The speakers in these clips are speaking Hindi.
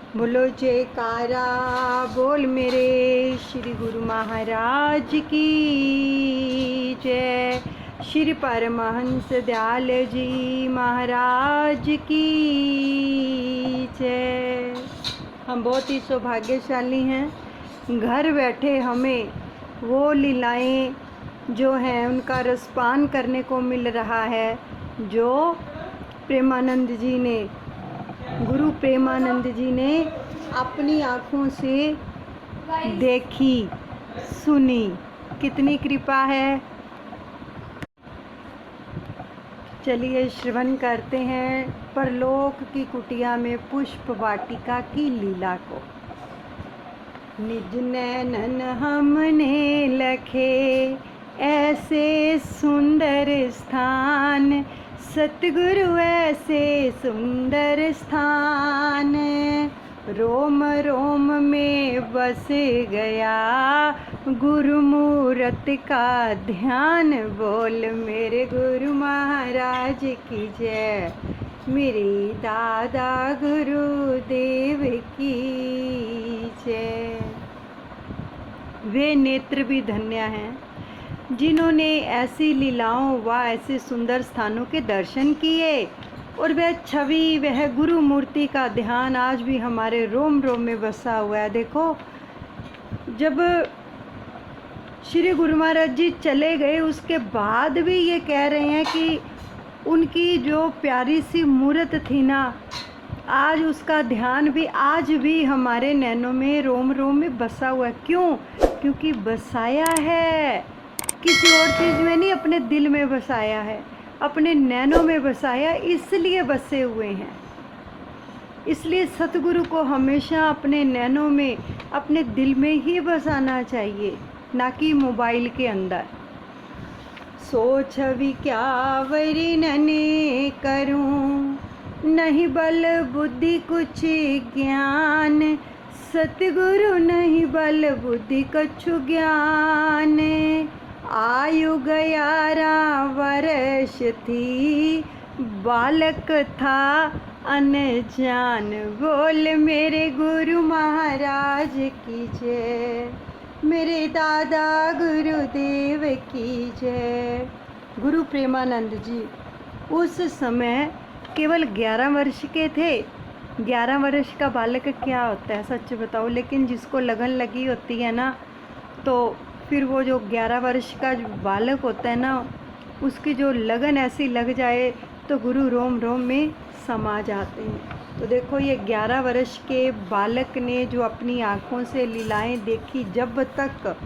बोलो जयकारा बोल मेरे श्री गुरु महाराज की जय। श्री परमहंस दयाल जी महाराज की जय। हम बहुत ही सौभाग्यशाली हैं। घर बैठे हमें वो लीलाएं जो हैं उनका रसपान करने को मिल रहा है, जो प्रेमानंद जी ने, गुरु प्रेमानंद जी ने अपनी आँखों से देखी सुनी। कितनी कृपा है। चलिए श्रवण करते हैं परलोक की कुटिया में पुष्प वाटिका की लीला को। निज नैनन हमने लखे ऐसे सुंदर स्थान, सतगुरु ऐसे सुंदर स्थान, रोम रोम में बस गया गुरुमूर्त का ध्यान। बोल मेरे गुरु महाराज की जय, मेरे दादा गुरुदेव की जय। वे नेत्र भी धन्य हैं जिन्होंने ऐसी लीलाओं व ऐसे सुंदर स्थानों के दर्शन किए, और वह छवि, वह गुरु मूर्ति का ध्यान आज भी हमारे रोम रोम में बसा हुआ है। देखो, जब श्री गुरु महाराज जी चले गए उसके बाद भी ये कह रहे हैं कि उनकी जो प्यारी सी मूर्त थी ना, आज उसका ध्यान भी आज भी हमारे नैनों में रोम रोम में बसा हुआ है। क्यों? क्योंकि बसाया है, किसी और चीज़ में नहीं, अपने दिल में बसाया है, अपने नैनों में बसाया, इसलिए बसे हुए हैं। इसलिए सतगुरु को हमेशा अपने नैनों में, अपने दिल में ही बसाना चाहिए, ना कि मोबाइल के अंदर। सो छवि क्या वर्णन करूं, नहीं बल बुद्धि कुछ ज्ञान, सतगुरु नहीं बल बुद्धि कछु ज्ञान। आयु 11 वर्ष थी, बालक था अनजान। बोल मेरे गुरु महाराज की जय, मेरे दादा गुरुदेव की जय। गुरु प्रेमानंद जी उस समय केवल 11 वर्ष के थे। 11 वर्ष का बालक क्या होता है सच बताओ, लेकिन जिसको लगन लगी होती है ना, तो फिर वो जो 11 वर्ष का जो बालक होता है ना, उसकी जो लगन ऐसी लग जाए तो गुरु रोम रोम में समा जाते हैं। तो देखो, ये 11 वर्ष के बालक ने जो अपनी आँखों से लीलाएं देखी जब तक,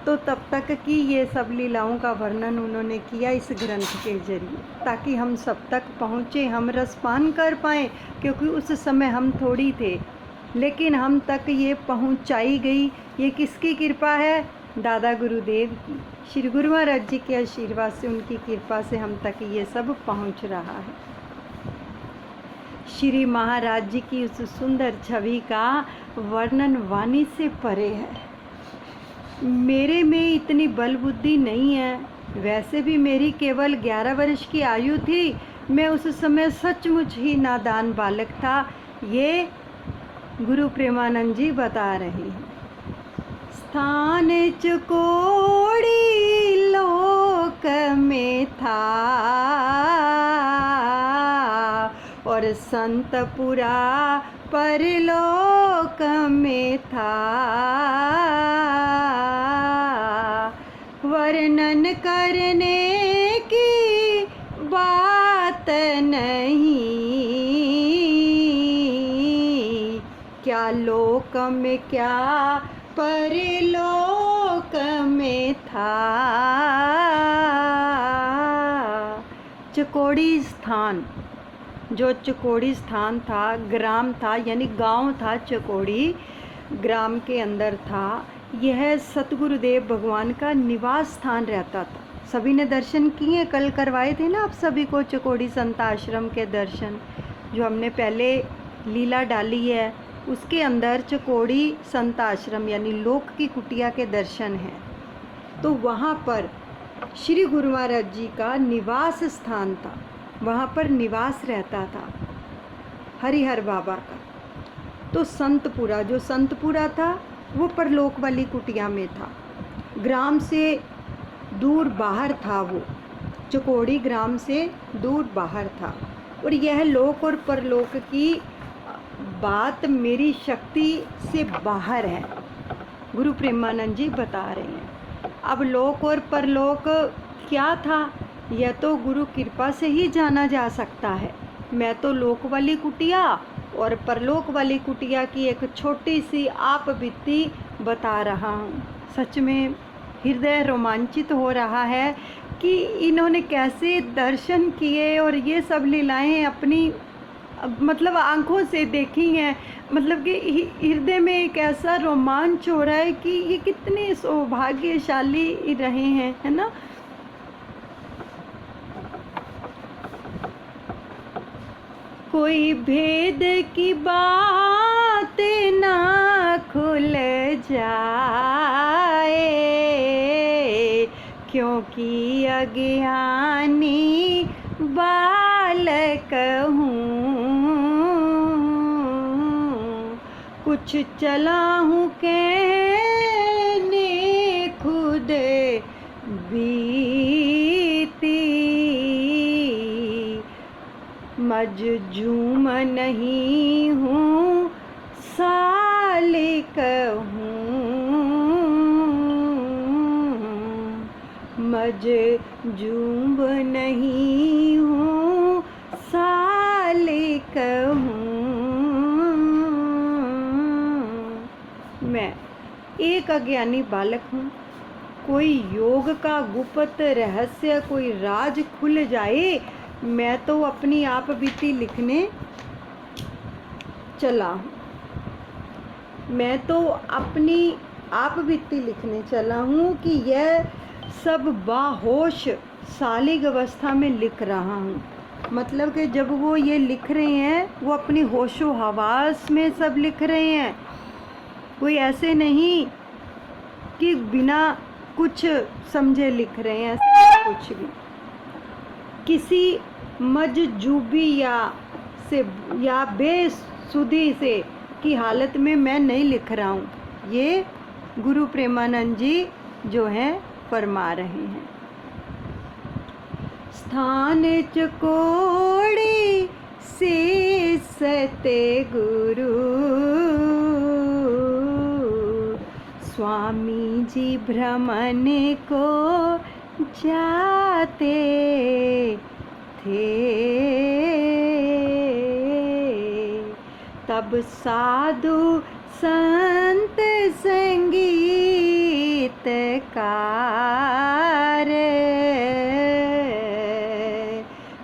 तो तब तक की ये सब लीलाओं का वर्णन उन्होंने किया इस ग्रंथ के जरिए, ताकि हम सब तक पहुँचे, हम रसपान कर पाएँ। क्योंकि उस समय हम थोड़ी थे, लेकिन हम तक ये पहुँचाई गई। ये किसकी कृपा है? दादा गुरुदेव की, श्री गुरु महाराज जी के आशीर्वाद से, उनकी कृपा से हम तक ये सब पहुँच रहा है। श्री महाराज जी की उस सुंदर छवि का वर्णन वाणी से परे है। मेरे में इतनी बल बुद्धि नहीं है, वैसे भी मेरी केवल 11 वर्ष की आयु थी। मैं उस समय सचमुच ही नादान बालक था। ये गुरु प्रेमानंद जी बता रहे हैं। स्थान चकोड़ी लोक में था, और संतपुरा परलोक में था। वर्णन करने की बात नहीं, क्या लोक में क्या परलोक में था। चकोड़ी स्थान, जो चकोड़ी स्थान था, ग्राम था, यानी गांव था। चकोड़ी ग्राम के अंदर था। यह सतगुरुदेव भगवान का निवास स्थान रहता था। सभी ने दर्शन किए, कल करवाए थे ना आप सभी को चकोड़ी संत आश्रम के दर्शन, जो हमने पहले लीला डाली है उसके अंदर चकोड़ी संत आश्रम यानी लोक की कुटिया के दर्शन हैं। तो वहाँ पर श्री गुरु महाराज जी का निवास स्थान था, वहाँ पर निवास रहता था हरिहर बाबा का। तो संतपुरा, जो संतपुरा था वो परलोक वाली कुटिया में था, ग्राम से दूर बाहर था, वो चकोड़ी ग्राम से दूर बाहर था। और यह लोक और परलोक की बात मेरी शक्ति से बाहर है, गुरु प्रेमानंद जी बता रहे हैं। अब लोक और परलोक क्या था, यह तो गुरु कृपा से ही जाना जा सकता है। मैं तो लोक वाली कुटिया और परलोक वाली कुटिया की एक छोटी सी आप बीती बता रहा हूँ। सच में हृदय रोमांचित हो रहा है कि इन्होंने कैसे दर्शन किए और ये सब लीलाएं अपनी मतलब आंखों से देखी हैं। मतलब कि हृदय में एक ऐसा रोमांच हो रहा है कि ये कितने सौभाग्यशाली रहे हैं, है ना। कोई भेद की बात ना खुल जाए, क्योंकि अज्ञानी बालक हूँ, कुछ चला हूँ कहने खुद बीती, मजजूम नहीं हूँ सालिक हूँ, मजजूम नहीं हूँ सालिक हूँ। मैं एक अज्ञानी बालक हूँ। कोई योग का गुप्त रहस्य, कोई राज खुल जाए, मैं तो अपनी आप बीती लिखने चला हूँ। मैं तो अपनी आप बीती लिखने चला हूँ कि यह सब बाहोश सालिग अवस्था में लिख रहा हूँ। मतलब कि जब वो ये लिख रहे हैं वो अपनी होशो हवास में सब लिख रहे हैं। कोई ऐसे नहीं कि बिना कुछ समझे लिख रहे हैं, ऐसा कुछ भी। किसी मजजूबी या बेसुधी से की हालत में मैं नहीं लिख रहा हूँ। ये गुरु प्रेमानंद जी जो हैं फरमा रहे हैं। स्थान चकोड़ी से सते गुरु, स्वामी जी भ्रमण को जाते थे, तब साधु संत संगीतकार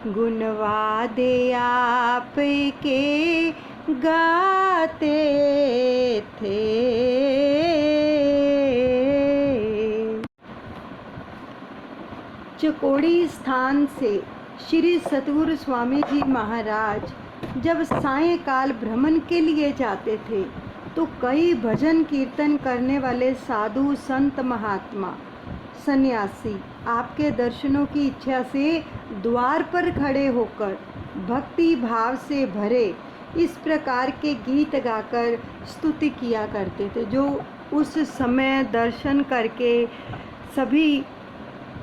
गुणवादे आप के गाते थे। चकोड़ी स्थान से श्री सतगुरु स्वामी जी महाराज जब सायंकाल भ्रमण के लिए जाते थे तो कई भजन कीर्तन करने वाले साधु संत महात्मा सन्यासी आपके दर्शनों की इच्छा से द्वार पर खड़े होकर भक्ति भाव से भरे इस प्रकार के गीत गाकर स्तुति किया करते थे। जो उस समय दर्शन करके सभी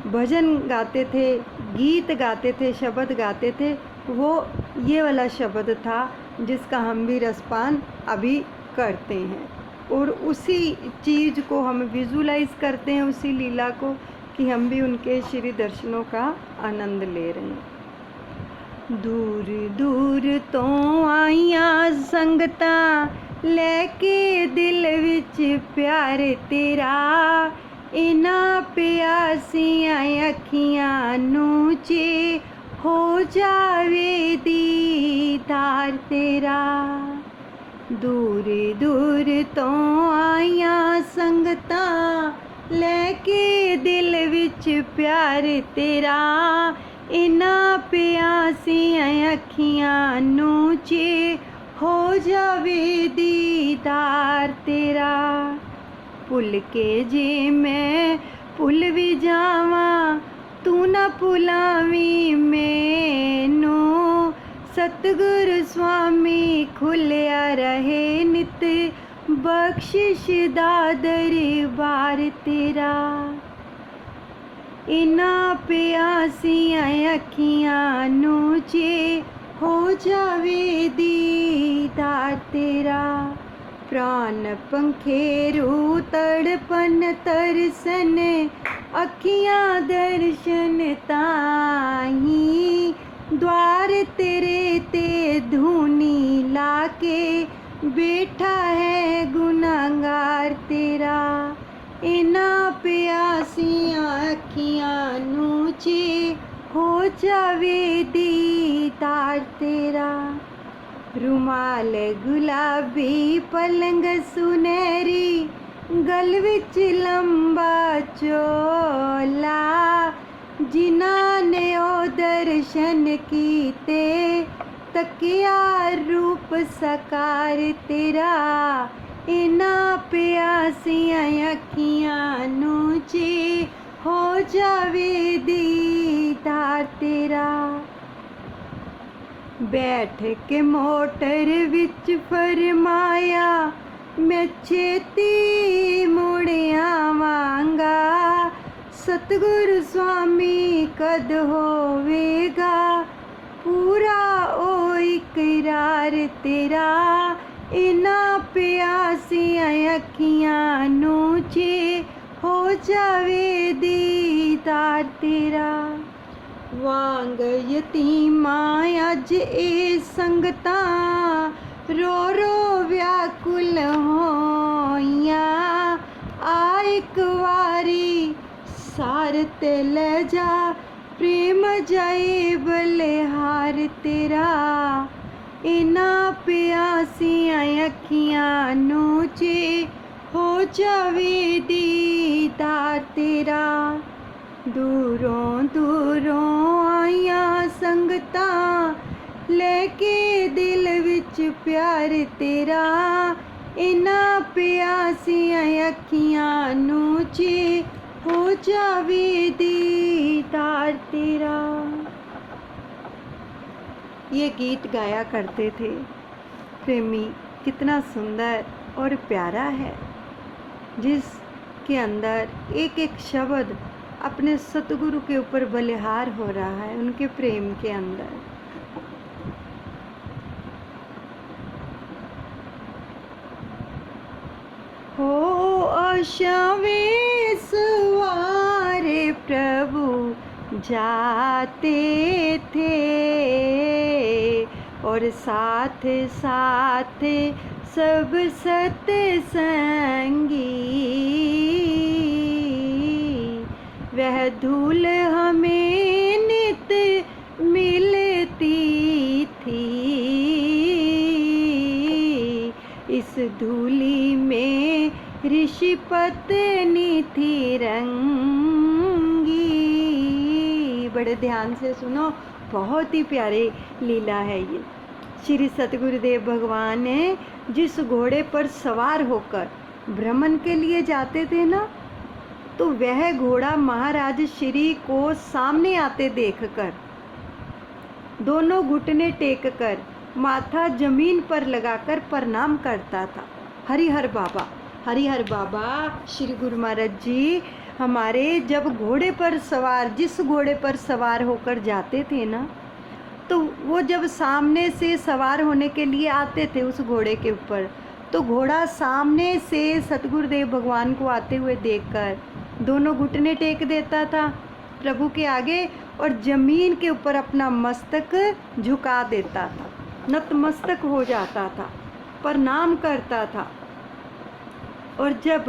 भजन गाते थे, गीत गाते थे, शब्द गाते थे, वो ये वाला शब्द था जिसका हम भी रसपान अभी करते हैं। और उसी चीज़ को हम विजुलाइज करते हैं, उसी लीला को, कि हम भी उनके श्री दर्शनों का आनंद ले रहे हैं। दूर दूर तो आइयां संगता लेके दिल विच प्यार तेरा, इना प्यासियां अखियां नू चे हो जावे दीदार तेरा। दूर दूर तो आइयां संगता लेके दिल विच प्यार तेरा, इना प्यासियां अखियां नू चे हो जावे दीदार तेरा। भुल के जे मैं भुल भी जावां तू ना भुलावी मैनू, सतगुरु स्वामी खुलिया रहे नित, बख्शिश दा दरबार तेरा। इना प्यासियां अखियां नूं चे हो जावे दीदार तेरा। प्राण पंखेरू तड़पन तरसन, अखियां दर्शन ताही। द्वार तेरे ते धूनी लाके, बैठा है गुनाहगार तेरा। इना प्यासियां अखियां नूं चे हो जावे दीदार तेरा। रुमाल गुलाबी पलंग सुनहरी, गल विच लंबा चोला। जिन्हां ने ओ दर्शन कीते, तकिया रूप साकार तेरा। इना प्यासियां अखियां नूं चे हो जावे दीदार तेरा। बैठ के मोटर विच फरमाया, मैं छेती मुड़ आवांगा। सतगुरु स्वामी कद होवेगा पूरा ओ इकरार तेरा। इना प्यासियां अखियां नूं चे हो जावे दीदार तेरा। वांग यतीमां अज ए संगतां, रो रो व्याकुल होइयां। आ एक वारी सार ते ले जा, प्रेम जाए बलिहार तेरा। इना प्यासियां अखियां नूं चे हो जावे दीदार तेरा। दूरों दूरों आइयां संगतां, लेके दिल विच प्यार तेरा। इना प्यासियां अखियां नूं चे हो जावे दीदार तेरा। ये गीत गाया करते थे प्रेमी। कितना सुंदर और प्यारा है, जिसके अंदर एक एक शब्द अपने सतगुरु के ऊपर बलिहार हो रहा है, उनके प्रेम के अंदर। हो आशावें सवारे प्रभु जाते थे, और साथ साथ सब सत्संगी। वह धूल हमें नित मिलती थी, इस धूली में ऋषि पत्नी थी रंगी। बड़े ध्यान से सुनो, बहुत ही प्यारी लीला है ये। श्री सतगुरुदेव भगवान ने जिस घोड़े पर सवार होकर भ्रमण के लिए जाते थे ना, तो वह घोड़ा महाराज श्री को सामने आते देखकर दोनों घुटने टेककर माथा जमीन पर लगाकर प्रणाम करता था। हरिहर बाबा, हरिहर बाबा श्री गुरु महाराज जी हमारे जब घोड़े पर सवार, जिस घोड़े पर सवार होकर जाते थे ना, तो वो जब सामने से सवार होने के लिए आते थे उस घोड़े के ऊपर, तो घोड़ा सामने से सतगुरुदेव भगवान को आते हुए देखकर दोनों घुटने टेक देता था प्रभु के आगे, और ज़मीन के ऊपर अपना मस्तक झुका देता था, नतमस्तक हो जाता था, प्रणाम करता था। और जब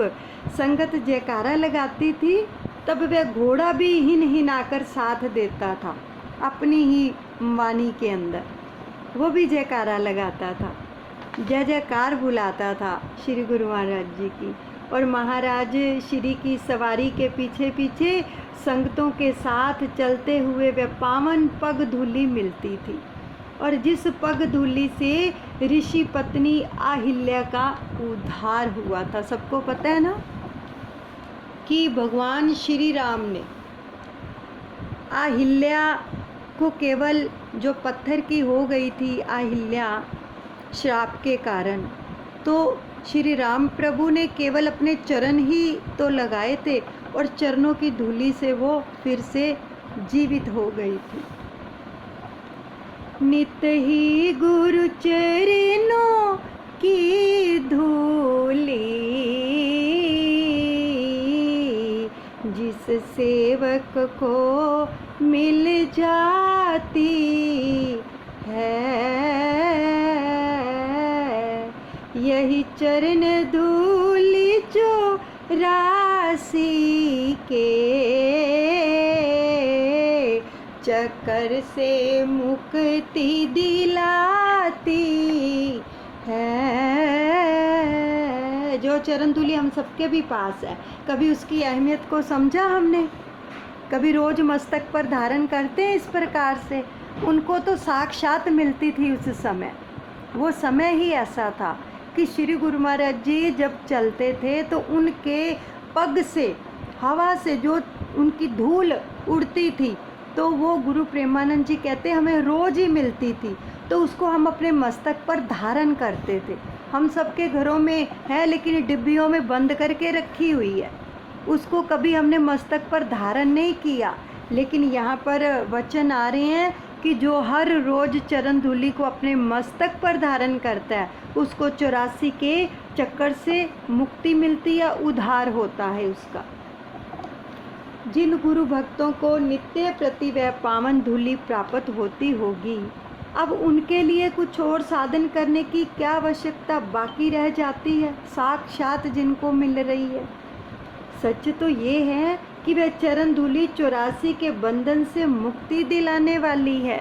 संगत जयकारा लगाती थी, तब वह घोड़ा भी हिन हिनाकर साथ देता था अपनी ही वाणी के अंदर, वो भी जयकारा लगाता था, जय जयकार बुलाता था श्री गुरु महाराज जी की। और महाराज श्री की सवारी के पीछे पीछे संगतों के साथ चलते हुए वह पावन पग धूली मिलती थी, और जिस पग धूली से ऋषि पत्नी अहिल्या का उद्धार हुआ था। सबको पता है ना कि भगवान श्री राम ने अहिल्या को केवल जो पत्थर की हो गई थी अहिल्या श्राप के कारण, तो श्री राम प्रभु ने केवल अपने चरण ही तो लगाए थे और चरणों की धूली से वो फिर से जीवित हो गई थी। नित ही गुरु चरणों की धूली जिस सेवक को मिल जाती है, यही चरण धूली जो राशि के चक्कर से मुक्ति दिलाती है। जो चरण धूली हम सबके भी पास है, कभी उसकी अहमियत को समझा हमने? कभी रोज मस्तक पर धारण करते हैं इस प्रकार से? उनको तो साक्षात मिलती थी उस समय। वो समय ही ऐसा था कि श्री गुरु महाराज जी जब चलते थे तो उनके पग से हवा से जो उनकी धूल उड़ती थी, तो वो गुरु प्रेमानंद जी कहते हमें रोज़ ही मिलती थी, तो उसको हम अपने मस्तक पर धारण करते थे। हम सबके घरों में है, लेकिन डिब्बियों में बंद करके रखी हुई है, उसको कभी हमने मस्तक पर धारण नहीं किया। लेकिन यहाँ पर वचन आ रहे हैं कि जो हर रोज़ चरण धूली को अपने मस्तक पर धारण करता है, उसको 84 के चक्कर से मुक्ति मिलती है, उद्धार होता है उसका। जिन गुरु भक्तों को नित्य प्रति वह पावन धूली प्राप्त होती होगी, अब उनके लिए कुछ और साधन करने की क्या आवश्यकता बाकी रह जाती है, साक्षात जिनको मिल रही है। सच तो ये है कि वह चरण धूली 84 के बंधन से मुक्ति दिलाने वाली है।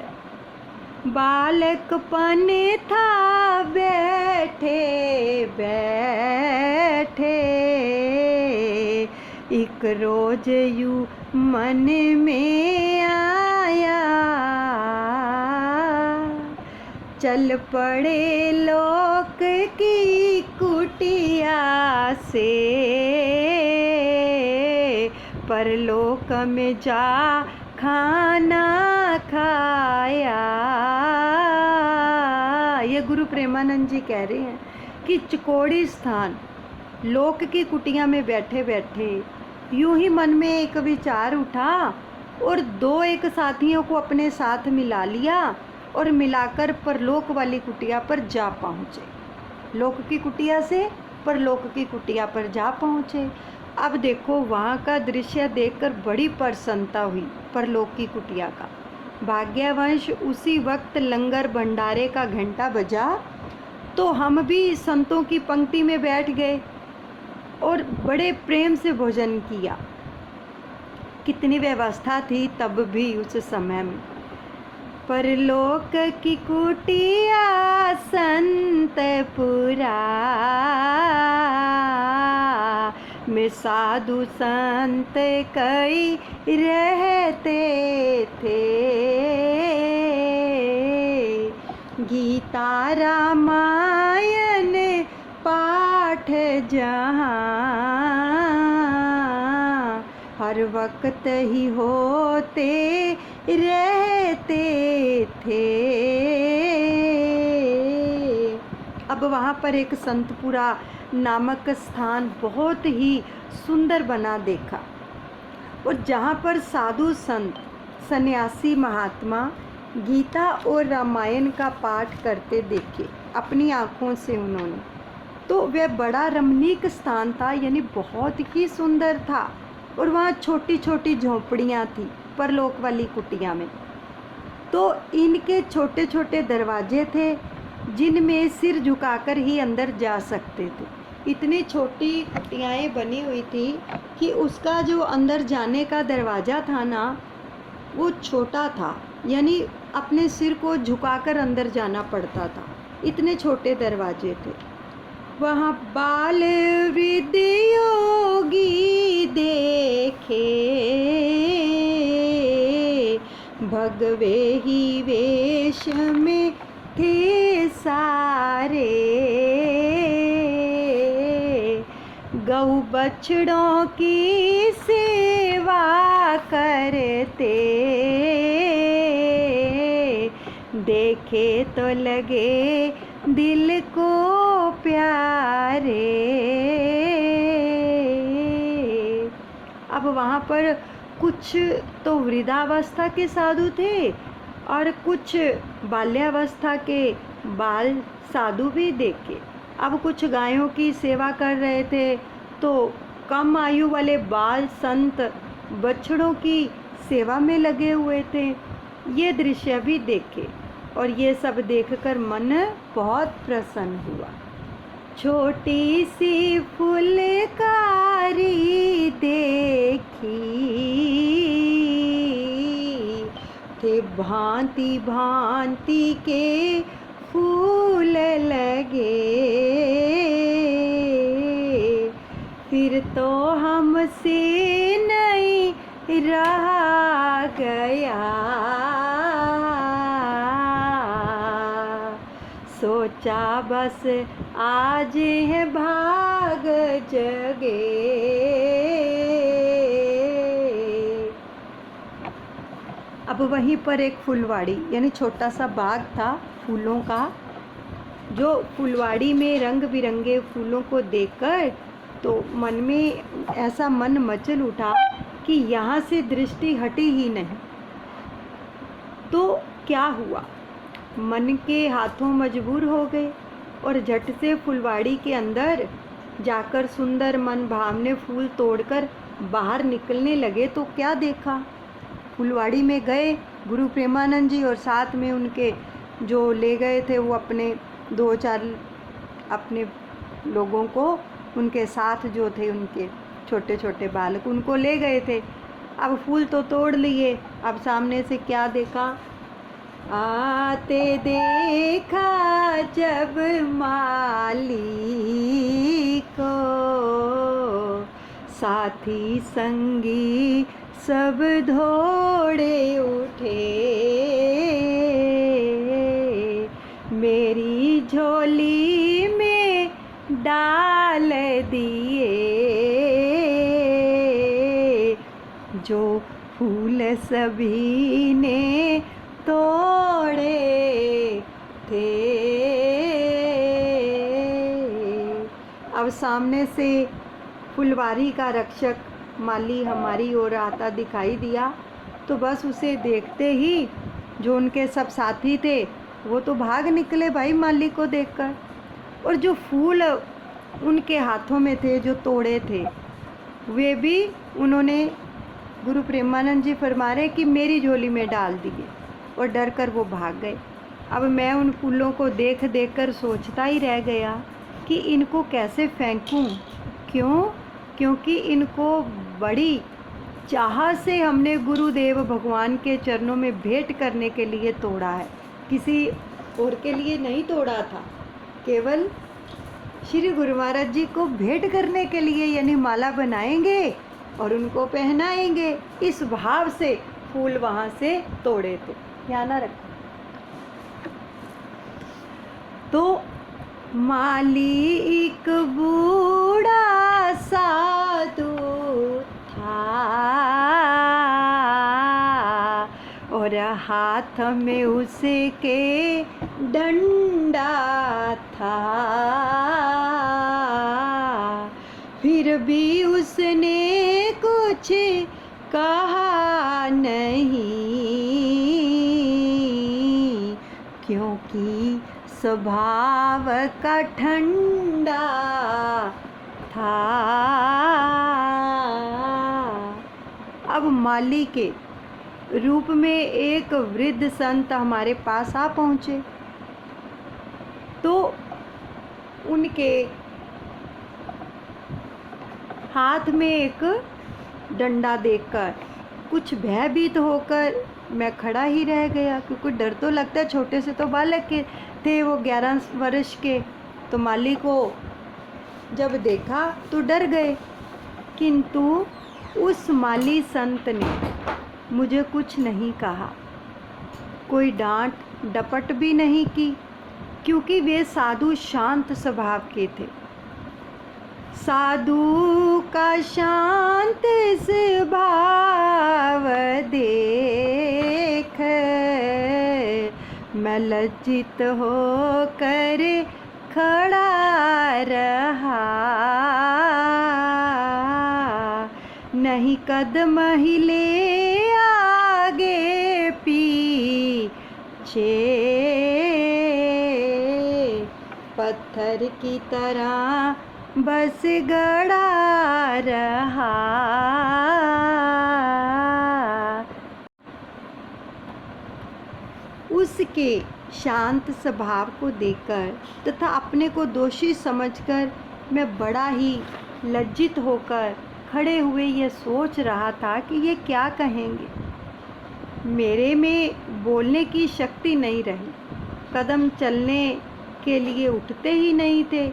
बालकपन था बैठे बैठे एक रोज यूं मन में आया, चल पड़े लोक की कुटिया से, परलोक में जा खाना खाया। ये गुरु प्रेमानंद जी कह रहे हैं कि चकोड़ी स्थान लोक की कुटिया में बैठे बैठे यूं ही मन में एक विचार उठा और 2 एक साथियों को अपने साथ मिला लिया और मिलाकर परलोक वाली कुटिया पर जा पहुँचे। लोक की कुटिया से परलोक की कुटिया पर जा पहुँचे। अब देखो वहाँ का दृश्य देखकर बड़ी प्रसन्नता हुई परलोक की कुटिया का। भाग्यवश उसी वक्त लंगर भंडारे का घंटा बजा, तो हम भी संतों की पंक्ति में बैठ गए और बड़े प्रेम से भोजन किया। कितनी व्यवस्था थी तब भी उस समय में। परलोक की कुटिया संतपुरा में साधु संत कई रहते थे, गीता रामायण पाठ जहाँ हर वक्त ही होते रहते थे। अब वहाँ पर एक संतपुरा नामक स्थान बहुत ही सुंदर बना देखा, और जहाँ पर साधु संत सन्यासी महात्मा गीता और रामायण का पाठ करते देखे अपनी आँखों से उन्होंने, तो वह बड़ा रमणीक स्थान था, यानी बहुत ही सुंदर था। और वहाँ छोटी छोटी झोंपड़ियाँ थी परलोक वाली कुटिया में। तो इनके छोटे छोटे दरवाजे थे जिनमें सिर झुकाकर ही अंदर जा सकते थे। इतनी छोटी कुटियाएँ बनी हुई थी कि उसका जो अंदर जाने का दरवाज़ा था ना, वो छोटा था, यानी अपने सिर को झुकाकर अंदर जाना पड़ता था। इतने छोटे दरवाजे थे। वहाँ बाल वृद्ध योगी देखे, भगवे ही वेश में थे सारे, गऊ बछड़ों की सेवा करते, देखे तो लगे दिल को प्यारे। अब वहाँ पर कुछ तो वृद्धावस्था के साधु थे और कुछ बाल्यावस्था के बाल साधु भी देखे। अब कुछ गायों की सेवा कर रहे थे तो कम आयु वाले बाल संत बछड़ों की सेवा में लगे हुए थे। ये दृश्य भी देखे और ये सब देखकर मन बहुत प्रसन्न हुआ। छोटी सी फुलकारी देखी, थे भांति भांति के फूल लगे। फिर तो हमसे नहीं रहा गया, सोचा बस आज है भाग जगे। अब वहीं पर एक फुलवाड़ी यानी छोटा सा बाग था फूलों का। जो फुलवाड़ी में रंग बिरंगे फूलों को देखकर तो मन में ऐसा मन मचल उठा कि यहाँ से दृष्टि हटी ही नहीं। तो क्या हुआ, मन के हाथों मजबूर हो गए और झट से फुलवाड़ी के अंदर जाकर सुंदर मन भावने फूल तोड़कर बाहर निकलने लगे। तो क्या देखा, फुलवाड़ी में गए गुरु प्रेमानंद जी और साथ में उनके जो ले गए थे वो अपने 2-4 अपने लोगों को, उनके साथ जो थे उनके छोटे छोटे बालक, उनको ले गए थे। अब फूल तो तोड़ लिए, अब सामने से क्या देखा, आते देखा जब माली को, साथी संगी सब दौड़े उठे। मेरी झोली में डाल दिए जो फूल सभी ने तोड़े थे। अब सामने से फुलवारी का रक्षक माली हमारी ओर आता दिखाई दिया। तो बस उसे देखते ही जो उनके सब साथी थे वो तो भाग निकले भाई माली को देखकर। और जो फूल उनके हाथों में थे जो तोड़े थे वे भी उन्होंने, गुरु प्रेमानंद जी फरमा रहे कि मेरी झोली में डाल दिए और डर कर वो भाग गए। अब मैं उन फूलों को देख देख कर सोचता ही रह गया कि इनको कैसे फेंकूं। क्यों? क्योंकि इनको बड़ी चाह से हमने गुरुदेव भगवान के चरणों में भेंट करने के लिए तोड़ा है, किसी और के लिए नहीं तोड़ा था। केवल श्री गुरु महाराज जी को भेंट करने के लिए, यानी माला बनाएंगे और उनको पहनाएंगे, इस भाव से फूल वहाँ से तोड़े थे। ध्यान रखो। तो माली एक बूढ़ा साधु था और हाथ में उसके डंडा था। फिर भी उसने कुछ कहा नहीं, क्योंकि स्वभाव का ठंडा था। अब माली के रूप में एक वृद्ध संत हमारे पास आ पहुँचे। तो उनके हाथ में एक डंडा देखकर कुछ भयभीत होकर मैं खड़ा ही रह गया, क्योंकि डर तो लगता है, छोटे से तो बालक के थे वो 11 वर्ष के। तो माली को जब देखा तो डर गए, किंतु उस माली संत ने मुझे कुछ नहीं कहा, कोई डांट डपट भी नहीं की, क्योंकि वे साधु शांत स्वभाव के थे। साधु का शांत स्वभाव देख मैं लज्जित होकर खड़ा रहा, नहीं कदम हिले आगे पीछे, पत्थर की तरह बस गड़ा रहा। उसके शांत स्वभाव को देखकर तथा अपने को दोषी समझकर मैं बड़ा ही लज्जित होकर खड़े हुए यह सोच रहा था कि ये क्या कहेंगे। मेरे में बोलने की शक्ति नहीं रही, कदम चलने के लिए उठते ही नहीं थे,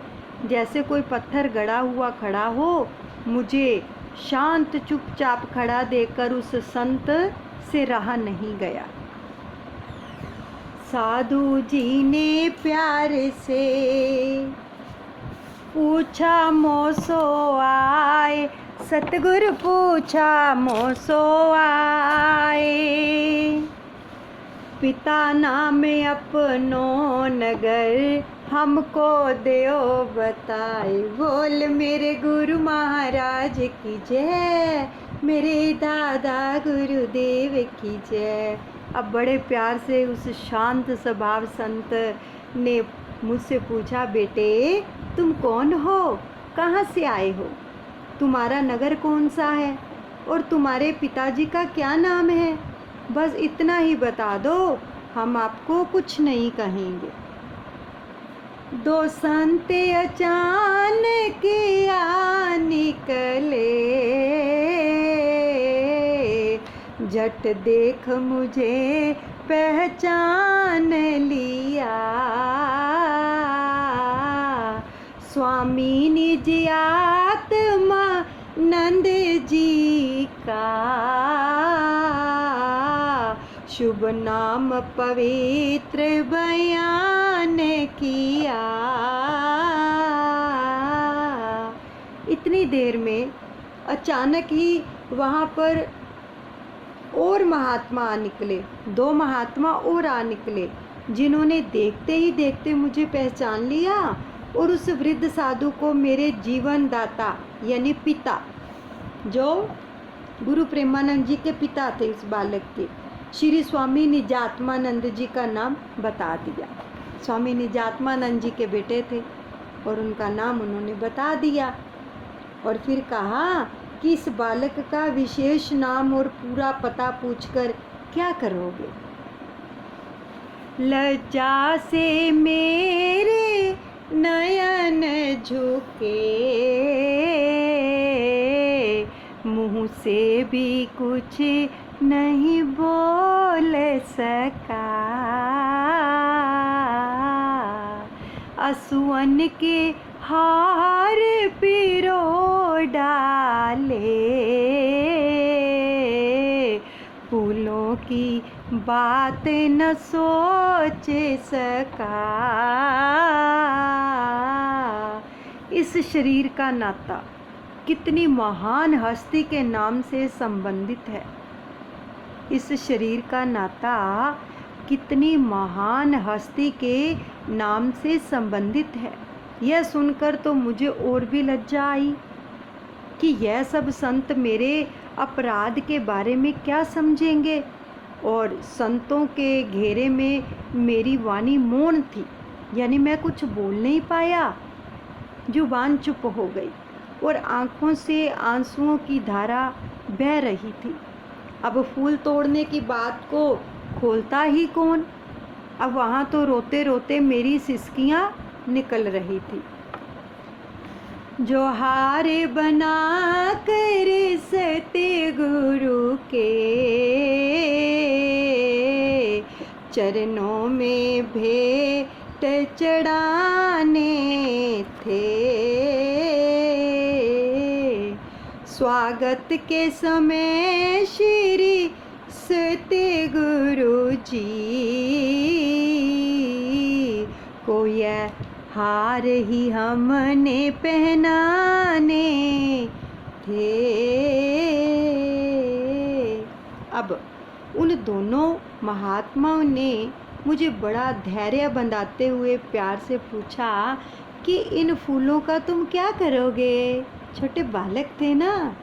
जैसे कोई पत्थर गड़ा हुआ खड़ा हो। मुझे शांत चुपचाप खड़ा देखकर उस संत से रहा नहीं गया। साधु जी ने प्यार से पूछा मोसो आए, सतगुरु पूछा मोसो आए, पिता नाम अपनो नगर हमको देओ बताए। बोल मेरे गुरु महाराज की जय, मेरे दादा गुरुदेव की जय। अब बड़े प्यार से उस शांत स्वभाव संत ने मुझसे पूछा, बेटे तुम कौन हो, कहाँ से आए हो, तुम्हारा नगर कौन सा है और तुम्हारे पिताजी का क्या नाम है, बस इतना ही बता दो, हम आपको कुछ नहीं कहेंगे। दो संत अचानक आ निकले, झट देख मुझे पहचान लिया। स्वामी निज आत्मा नंद जी का, शुभ नाम पवित्र बयान किया। इतनी देर में अचानक ही वहाँ पर और महात्मा आ निकले, दो महात्मा और आ निकले, जिन्होंने देखते ही देखते मुझे पहचान लिया और उस वृद्ध साधु को मेरे जीवन दाता यानी पिता, जो गुरु प्रेमानंद जी के पिता थे, उस बालक के, श्री स्वामी निजात्मानंद जी का नाम बता दिया। स्वामी निजात्मानंद जी के बेटे थे और उनका नाम उन्होंने बता दिया। और फिर कहा कि इस बालक का विशेष नाम और पूरा पता पूछकर क्या करोगे। लज्जा से मेरे नयन झुके, मुँह से भी कुछ नहीं बोल सका। असुअन के हार पिरो डाले, फूलों की बात न सोच सका। इस शरीर का नाता कितनी महान हस्ती के नाम से संबंधित है। इस शरीर का नाता कितनी महान हस्ती के नाम से संबंधित है। यह सुनकर तो मुझे और भी लज्जा आई कि यह सब संत मेरे अपराध के बारे में क्या समझेंगे। और संतों के घेरे में मेरी वाणी मौन थी, यानी मैं कुछ बोल नहीं पाया। जुबान चुप हो गई और आँखों से आंसुओं की धारा बह रही थी। अब फूल तोड़ने की बात को खोलता ही कौन। अब वहाँ तो रोते रोते मेरी सिसकियाँ निकल रही थी। जो हार बना कर सत्य गुरु के चरणों में भेंट चढ़ाने थे, स्वागत के समय श्री सत्य गुरु जी को यह हार ही हमने पहनाने थे। अब उन दोनों महात्माओं ने मुझे बड़ा धैर्य बंधाते हुए प्यार से पूछा कि इन फूलों का तुम क्या करोगे? छोटे बालक थे ना,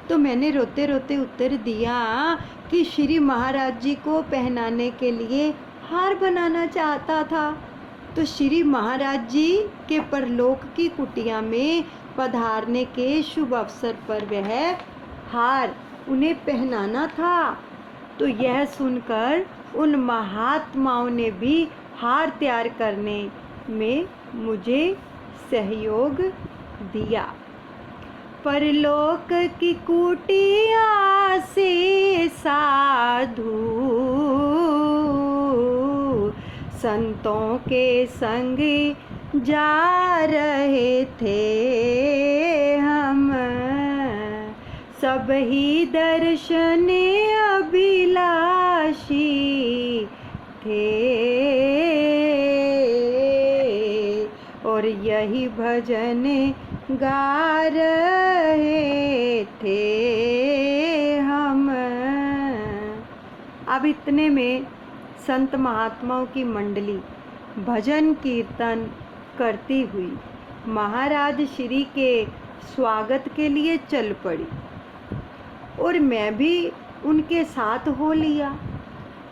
तो मैंने रोते रोते उत्तर दिया कि श्री महाराज जी को पहनाने के लिए हार बनाना चाहता था। तो श्री महाराज जी के परलोक की कुटिया में पधारने के शुभ अवसर पर वह हार उन्हें पहनाना था। तो यह सुनकर उन महात्माओं ने भी हार तैयार करने में मुझे सहयोग दिया। परलोक की कुटिया से साधु संतों के संग जा रहे थे हम, सब ही दर्शन अभिलाषी थे और यही भजन गा रहे थे हम। अब इतने में संत महात्माओं की मंडली भजन कीर्तन करती हुई महाराज श्री के स्वागत के लिए चल पड़ी और मैं भी उनके साथ हो लिया।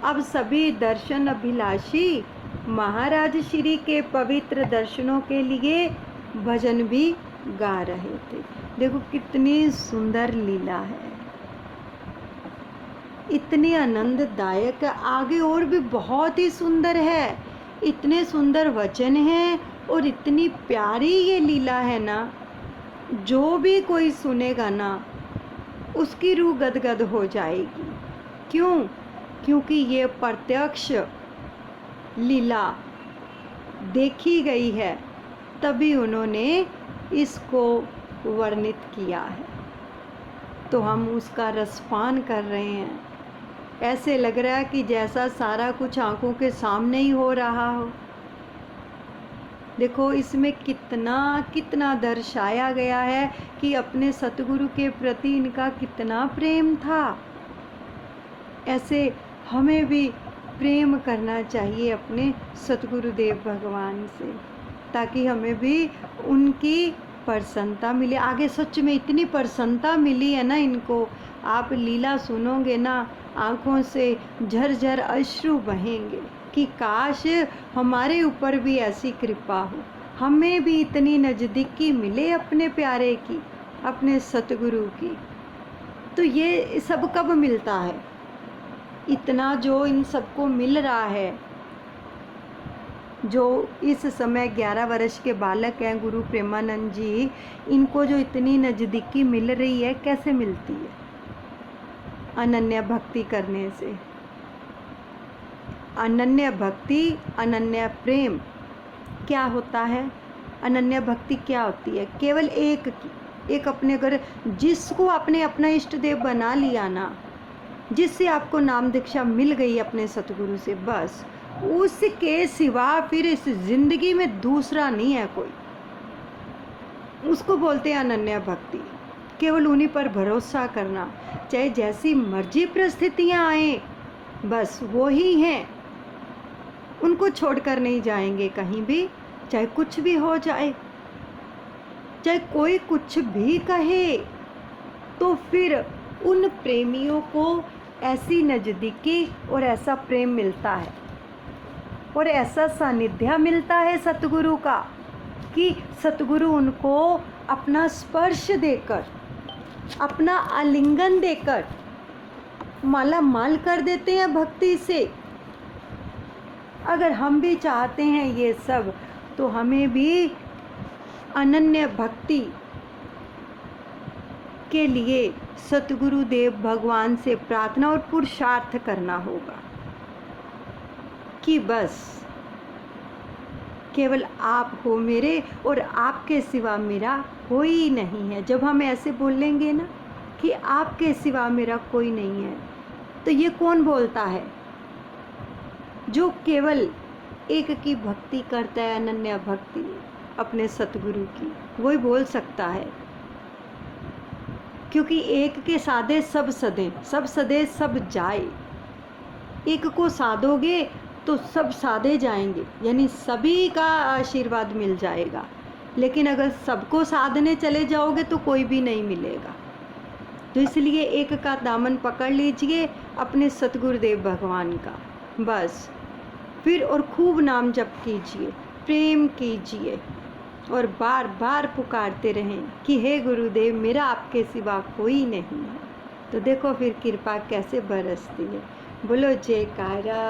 अब सभी दर्शन अभिलाषी महाराज श्री के पवित्र दर्शनों के लिए भजन भी गा रहे थे। देखो कितनी सुंदर लीला है, इतनी आनंददायक। आगे और भी बहुत ही सुंदर है, इतने सुंदर वचन हैं और इतनी प्यारी ये लीला है ना, जो भी कोई सुनेगा ना उसकी रूह गदगद हो जाएगी। क्यों? क्योंकि ये प्रत्यक्ष लीला देखी गई है, तभी उन्होंने इसको वर्णित किया है। तो हम उसका रसपान कर रहे हैं। ऐसे लग रहा है कि जैसा सारा कुछ आंखों के सामने ही हो रहा हो। देखो इसमें कितना कितना दर्शाया गया है कि अपने सतगुरु के प्रति इनका कितना प्रेम था। ऐसे हमें भी प्रेम करना चाहिए अपने सतगुरुदेव भगवान से, ताकि हमें भी उनकी प्रसन्नता मिले। आगे सच में इतनी प्रसन्नता मिली है ना इनको, आप लीला सुनोगे ना आँखों से झरझर अश्रु बहेंगे कि काश हमारे ऊपर भी ऐसी कृपा हो, हमें भी इतनी नज़दीकी मिले अपने प्यारे की, अपने सतगुरु की। तो ये सब कब मिलता है? इतना जो इन सबको मिल रहा है, जो इस समय 11 वर्ष के बालक हैं गुरु प्रेमानंद जी, इनको जो इतनी नज़दीकी मिल रही है, कैसे मिलती है? अनन्य भक्ति करने से। अनन्य भक्ति, अनन्य प्रेम क्या होता है? अनन्य भक्ति क्या होती है? केवल एक की, एक अपने घर, जिसको आपने अपना इष्ट देव बना लिया ना, जिससे आपको नाम दीक्षा मिल गई अपने सतगुरु से, बस उसके सिवा फिर इस जिंदगी में दूसरा नहीं है कोई। उसको बोलते हैं अनन्य भक्ति। केवल उन्हीं पर भरोसा करना, चाहे जैसी मर्जी परिस्थितियां आए, बस वो ही हैं, उनको छोड़कर नहीं जाएंगे कहीं भी, चाहे कुछ भी हो जाए, चाहे कोई कुछ भी कहे। तो फिर उन प्रेमियों को ऐसी नज़दीकी और ऐसा प्रेम मिलता है और ऐसा सानिध्य मिलता है सतगुरु का कि सतगुरु उनको अपना स्पर्श देकर, अपना आलिंगन देकर माला माल कर देते हैं भक्ति से। अगर हम भी चाहते हैं ये सब, तो हमें भी अनन्य भक्ति के लिए सतगुरुदेव भगवान से प्रार्थना और पुरुषार्थ करना होगा कि बस केवल आप हो मेरे और आपके सिवा मेरा कोई नहीं है। जब हम ऐसे बोलेंगे ना कि आपके सिवा मेरा कोई नहीं है, तो ये कौन बोलता है? जो केवल एक की भक्ति करता है, अनन्य भक्ति अपने सतगुरु की, वही बोल सकता है। क्योंकि एक के साधे सब सदे, सब सदे सब जाए। एक को साधोगे तो सब साधे जाएंगे, यानी सभी का आशीर्वाद मिल जाएगा। लेकिन अगर सबको साधने चले जाओगे तो कोई भी नहीं मिलेगा। तो इसलिए एक का दामन पकड़ लीजिए अपने सतगुरुदेव भगवान का, बस। फिर और खूब नाम जप कीजिए, प्रेम कीजिए और बार बार पुकारते रहें कि हे गुरुदेव, मेरा आपके सिवा कोई नहीं है। तो देखो फिर कृपा कैसे बरसती है। बोलो जयकारा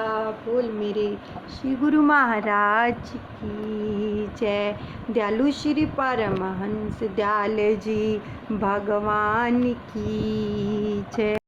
बोल मेरे श्री गुरु महाराज की जय। दयालु श्री परमहंस दयाल जी भगवान की जय।